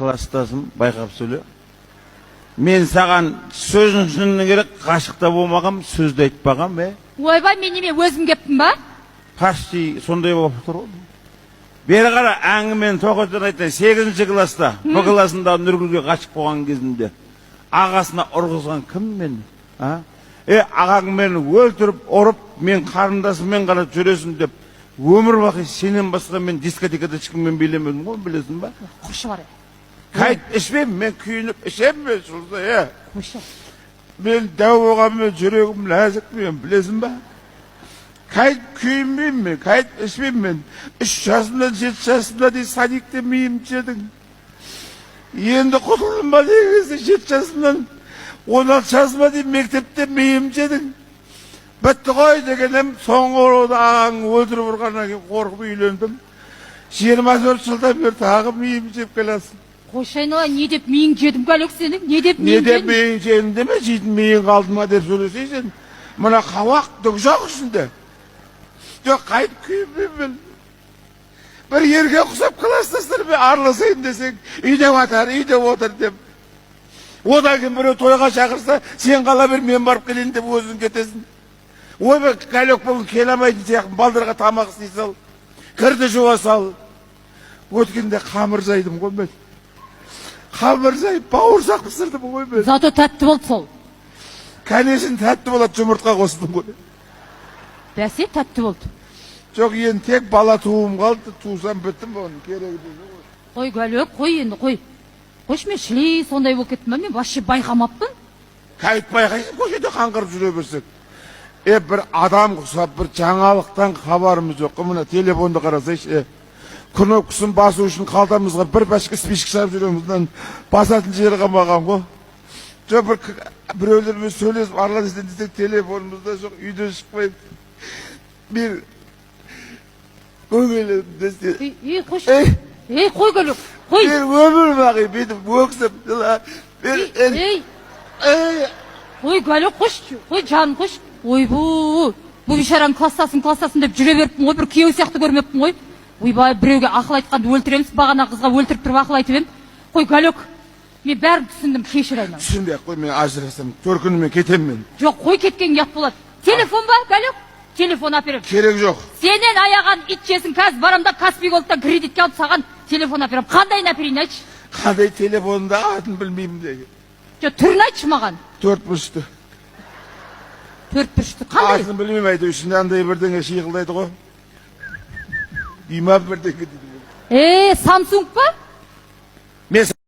класстасым, байқап сөйле. Мен саған сөзін шынын керек, қашықта болмағам, сөзді айтпағам, Ойбай, мен неме өзім кептім ба? Почти сондай болып тұр ғой. Бері қара, әңгімен тоқыттан айтты, 8-ші класста, бұл классында Нұргүлге қашық болған кезінде, ағасына ұрғызған кім мен? Ағаң мені өлтіріп, ұрып, мен қарындасымен ғана жүресің деп, өмір бақи сенен басқа мен дискотекада ешкіммен билемедім ғой, білесің ба? Қошы бар. Қайт ішпейм, мен күйініп ішем мен шылса, Қошы. Мен дәу болғанмен жүрегім нәзік мен, білесің ба? Қайт күйінбейм мен, қайт ішпейм мен. 3 жасымдан 7 жасымда дей садикте миым жедің. Енді құтылдым ба дегенде 7 жасымдан 16 жасыма дей мектепте миым жедің. Бітті ғой дегенім, соңғы оруда ағаң өлтіріп ұрғаннан кейін қорқып үйлендім. 24 жылдан бері тағы миым жеп келесің. Қойшы айнала, не деп миың жедім кәлік сенің? Не деп миың жедім деме, жейтін миың қалды ма деп сөйлесейсің. Мына қауақ дүк жоқ ішінде. Жоқ, қайт күйінбеймін. Бір ерге құсап класстастармен араласайын десең, үйде отыр деп. Одан кейін біреу тойға шақырса, сен қала бер, мен барып келейін деп өзің кетесің. Ойбай, кәлек бүгін келе алмайтын сияқтын, балдарға тамақ істей сал, кірді жуа сал. Өткенде қамыр жайдым ғой мен. Қамыр жайып, бауырсақ пісірдім ғой мен. Зато тәтті болды сол. Кәнесін тәтті болады, жұмыртқа қостым ғой. Бәсе, тәтті болды. Жоқ, енді тек бала туым қалды, туысам біттім оның керегі дейді ғой. Қой, кәлек, қой енді, қой. Қойшы, мен шілей сондай болып кеттім ба, мен вообще байқамаппын. Қайт байқайсың, көшеде қаңғырып жүре берсек. Бір адам құсап, бір жаңалықтан хабарымыз жоқ. Мына телефонды қарасайшы. Кнопкасын басу үшін қалтамызға бір бәшке спичка салып жүремізден басатын жері қалмаған ғой. Жоқ, біреулермен сөйлесіп араласайын десек телефонымызда жоқ, үйден шықпаймыз. Мен көңілім десе. Қойшы. Қой кәлек, қой. Мен өмір бақи, менің өксім. Қой кәлек, қойшы. Қой жаным, қойшы. Ойбу, бұл бишараның класстасын деп жүре беріппін ғой, бір күйеу сияқты көрмеппін ғой. Ойбай, біреуге ақыл айтқанды өлтіреміз, бағана қызға өлтіріп тұрып ақыл айтып ем. Қой, кәлек, мен бәрін түсіндім, кешір айнам. Түсінбей ақ қой, мен ажырасам, төркінімен кетем мен. Жоқ, қой кеткен ұят болады. Телефон ба, кәлек? Телефон аперем. Керек жоқ. Сенен аяған ит жесін, қазір барамда Каспий голдтан кредитке алып саған телефон аперем. Қандайын аперейін айтшы? Қандай телефонда атын білмеймін деген. Жоқ, түрін айтшы маған. 4 бұрышты. 4 бұрышты, қандай? Атын білмеймін айту үшін, андай бірдеңе шиқылдайды ғой. Имам бірдеңе дейді. Samsung ба? Мен